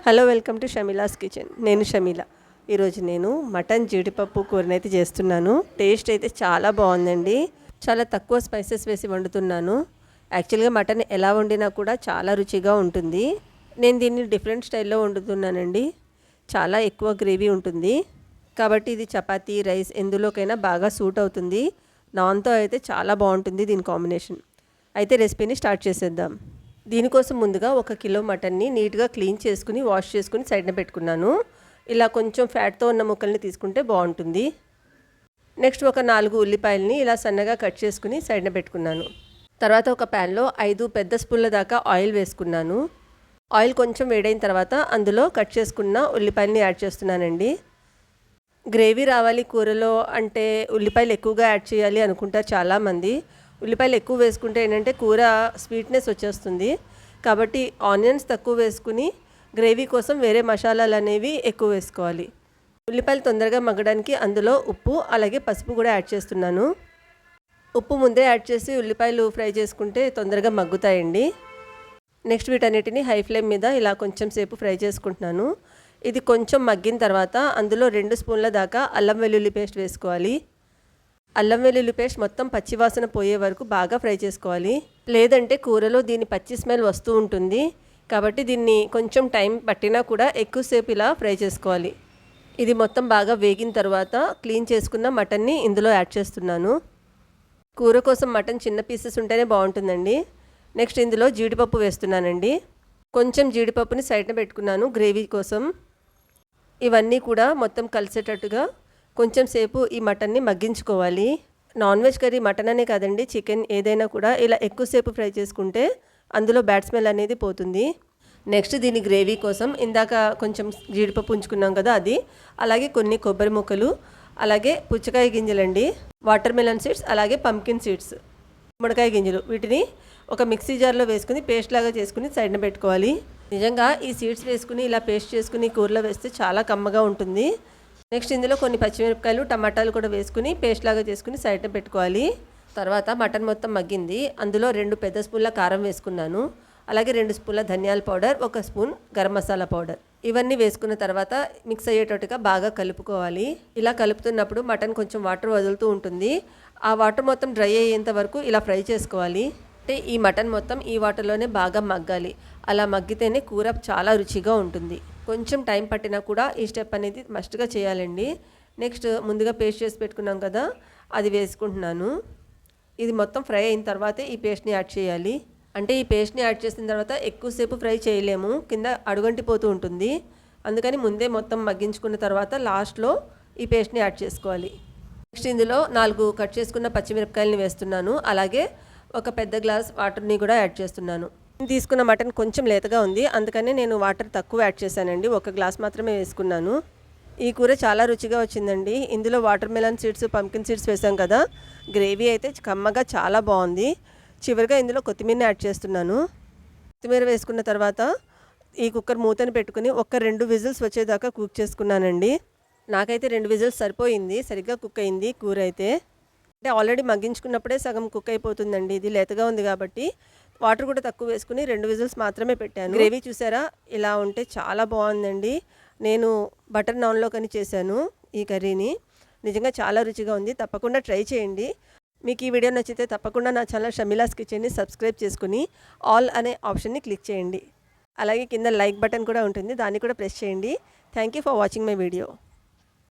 Hello, welcome to Shameela's kitchen. నేను షమీల. ఈరోజు నేను మటన్ జీడిపప్పు కూరనైతే చేస్తున్నాను. టేస్ట్ అయితే చాలా బాగుందండి. చాలా తక్కువ స్పైసెస్ వేసి వండుతున్నాను. యాక్చువల్గా మటన్ ఎలా వండినా కూడా చాలా రుచిగా ఉంటుంది. నేను దీన్ని డిఫరెంట్ స్టైల్లో వండుతున్నానండి. చాలా ఎక్కువ గ్రేవీ ఉంటుంది కాబట్టి ఇది చపాతీ, రైస్ ఎందులోకైనా బాగా సూట్ అవుతుంది. నాన్తో అయితే చాలా బాగుంటుంది దీని కాంబినేషన్. అయితే రెసిపీని స్టార్ట్ చేసేద్దాం. దీనికోసం ముందుగా 1 కిలో మటన్ని నీట్గా క్లీన్ చేసుకుని వాష్ చేసుకుని సైడ్న పెట్టుకున్నాను. ఇలా కొంచెం ఫ్యాట్తో ఉన్న ముక్కల్ని తీసుకుంటే బాగుంటుంది. నెక్స్ట్ ఒక 4 ఉల్లిపాయలని ఇలా సన్నగా కట్ చేసుకుని సైడ్న పెట్టుకున్నాను. తర్వాత ఒక ప్యాన్లో 5 పెద్ద స్పూన్ల దాకా ఆయిల్ వేసుకున్నాను. ఆయిల్ కొంచెం వేడైన తర్వాత అందులో కట్ చేసుకున్న ఉల్లిపాయలని యాడ్ చేస్తున్నానండి. గ్రేవీ రావాలి కూరలో అంటే ఉల్లిపాయలు ఎక్కువగా యాడ్ చేయాలి అనుకుంటారు చాలామంది. ఉల్లిపాయలు ఎక్కువ వేసుకుంటే ఏంటంటే కూర స్వీట్నెస్ వచ్చేస్తుంది. కాబట్టి ఆనియన్స్ తక్కువ వేసుకుని గ్రేవీ కోసం వేరే మసాలాలు అనేవి ఎక్కువ వేసుకోవాలి. ఉల్లిపాయలు తొందరగా మగ్గడానికి అందులో ఉప్పు అలాగే పసుపు కూడా యాడ్ చేస్తున్నాను. ఉప్పు ముందే యాడ్ చేసి ఉల్లిపాయలు ఫ్రై చేసుకుంటే తొందరగా మగ్గుతాయండి. నెక్స్ట్ వీటన్నిటిని హై ఫ్లేమ్ మీద ఇలా కొంచెం సేపు ఫ్రై చేసుకుంటున్నాను. ఇది కొంచెం మగ్గిన తర్వాత అందులో 2 స్పూన్ల దాకా అల్లం వెల్లుల్లి పేస్ట్ వేసుకోవాలి. అల్లం వెల్లుల్లి పేస్ట్ మొత్తం పచ్చివాసన పోయే వరకు బాగా ఫ్రై చేసుకోవాలి. లేదంటే కూరలో దీని పచ్చి స్మెల్ వస్తూ ఉంటుంది. కాబట్టి దీన్ని కొంచెం టైం పట్టినా కూడా ఎక్కువసేపు ఇలా ఫ్రై చేసుకోవాలి. ఇది మొత్తం బాగా వేగిన తర్వాత క్లీన్ చేసుకున్న మటన్ని ఇందులో యాడ్ చేస్తున్నాను. కూర కోసం మటన్ చిన్న పీసెస్ ఉంటేనే బాగుంటుందండి. నెక్స్ట్ ఇందులో జీడిపప్పు వేస్తున్నానండి. కొంచెం జీడిపప్పుని సైడ్న పెట్టుకున్నాను గ్రేవీ కోసం. ఇవన్నీ కూడా మొత్తం కలిసేటట్టుగా కొంచెం సేపు ఈ మటన్ని మగ్గించుకోవాలి. నాన్ వెజ్ కర్రీ మటన్ అనే కాదండి, చికెన్ ఏదైనా కూడా ఇలా ఎక్కువసేపు ఫ్రై చేసుకుంటే అందులో బ్యాడ్ స్మెల్ అనేది పోతుంది. నెక్స్ట్ దీని గ్రేవీ కోసం ఇందాక కొంచెం జీడిపప్పు ఉంచుకున్నాం కదా అది, అలాగే కొన్ని కొబ్బరి ముక్కలు, అలాగే పుచ్చకాయ గింజలండి, వాటర్ మెలన్ సీడ్స్, అలాగే పంకిన్ సీడ్స్, గుమ్మడికాయ గింజలు, వీటిని ఒక మిక్సీ జార్లో వేసుకుని పేస్ట్ లాగా చేసుకుని సైడ్న పెట్టుకోవాలి. నిజంగా ఈ సీడ్స్ వేసుకుని ఇలా పేస్ట్ చేసుకుని కూరలో వేస్తే చాలా కమ్మగా ఉంటుంది. నెక్స్ట్ ఇందులో కొన్ని పచ్చిమిరపకాయలు, టమాటాలు కూడా వేసుకుని పేస్ట్ లాగా చేసుకుని సైడ్న పెట్టుకోవాలి. తర్వాత మటన్ మొత్తం మగ్గింది. అందులో 2 పెద్ద స్పూన్ల కారం వేసుకున్నాను. అలాగే 2 స్పూన్ల ధనియాల powder, 1 spoon garam masala powder, ఇవన్నీ వేసుకున్న తర్వాత మిక్స్ అయ్యేటట్టుగా బాగా కలుపుకోవాలి. ఇలా కలుపుతున్నప్పుడు మటన్ కొంచెం వాటర్ వదులుతూ ఉంటుంది. ఆ వాటర్ మొత్తం డ్రై అయ్యేంత వరకు ఇలా ఫ్రై చేసుకోవాలి. అంటే ఈ మటన్ మొత్తం ఈ వాటర్లోనే బాగా మగ్గాలి. అలా మగ్గితేనే కూర చాలా రుచిగా ఉంటుంది. కొంచెం టైం పట్టినా కూడా ఈ స్టెప్ అనేది మస్ట్గా చేయాలండి. నెక్స్ట్ ముందుగా పేస్ట్ చేసి పెట్టుకున్నాం కదా, అది వేసుకుంటున్నాను. ఇది మొత్తం ఫ్రై అయిన తర్వాతే ఈ పేస్ట్ని యాడ్ చేయాలి. అంటే ఈ పేస్ట్ని యాడ్ చేసిన తర్వాత ఎక్కువసేపు ఫ్రై చేయలేము, కింద అడుగంటిపోతూ ఉంటుంది. అందుకని ముందే మొత్తం మగ్గించుకున్న తర్వాత లాస్ట్లో ఈ పేస్ట్ని యాడ్ చేసుకోవాలి. నెక్స్ట్ ఇందులో 4 కట్ చేసుకున్న పచ్చిమిరపకాయలని వేస్తున్నాను. అలాగే ఒక పెద్ద గ్లాస్ వాటర్ని కూడా యాడ్ చేస్తున్నాను. తీసుకున్న మటన్ కొంచెం లేతగా ఉంది, అందుకని నేను వాటర్ తక్కువ యాడ్ చేశానండి. 1 గ్లాస్ మాత్రమే వేసుకున్నాను. ఈ కూర చాలా రుచిగా వచ్చిందండి. ఇందులో water melon seeds, pumpkin seeds వేసాం కదా, గ్రేవీ అయితే కమ్మగా చాలా బాగుంది. చివరిగా ఇందులో కొత్తిమీరని యాడ్ చేస్తున్నాను. కొత్తిమీర వేసుకున్న తర్వాత ఈ కుక్కర్ మూతని పెట్టుకుని 1-2 విజిల్స్ వచ్చేదాకా కుక్ చేసుకున్నానండి. నాకైతే 2 విజిల్స్ సరిపోయింది, సరిగ్గా కుక్ అయింది కూర అయితే. అంటే ఆల్రెడీ మగ్గించుకున్నప్పుడే సగం కుక్ అయిపోతుందండి. ఇది లేతగా ఉంది కాబట్టి వాటర్ కూడా తక్కువ వేసుకుని 2 విజిల్స్ మాత్రమే పెట్టాను. గ్రేవీ చూసారా, ఇలా ఉంటే చాలా బాగుందండి. నేను బటర్ నాన్లో కానీ చేశాను ఈ కర్రీని. నిజంగా చాలా రుచిగా ఉంది. తప్పకుండా ట్రై చేయండి. మీకు ఈ వీడియో నచ్చితే తప్పకుండా నా ఛానల్ షమీలాస్ కిచెన్ని సబ్స్క్రైబ్ చేసుకుని ఆల్ అనే ఆప్షన్ని క్లిక్ చేయండి. అలాగే కింద లైక్ బటన్ కూడా ఉంటుంది, దాన్ని కూడా ప్రెస్ చేయండి. Thank you for watching my video.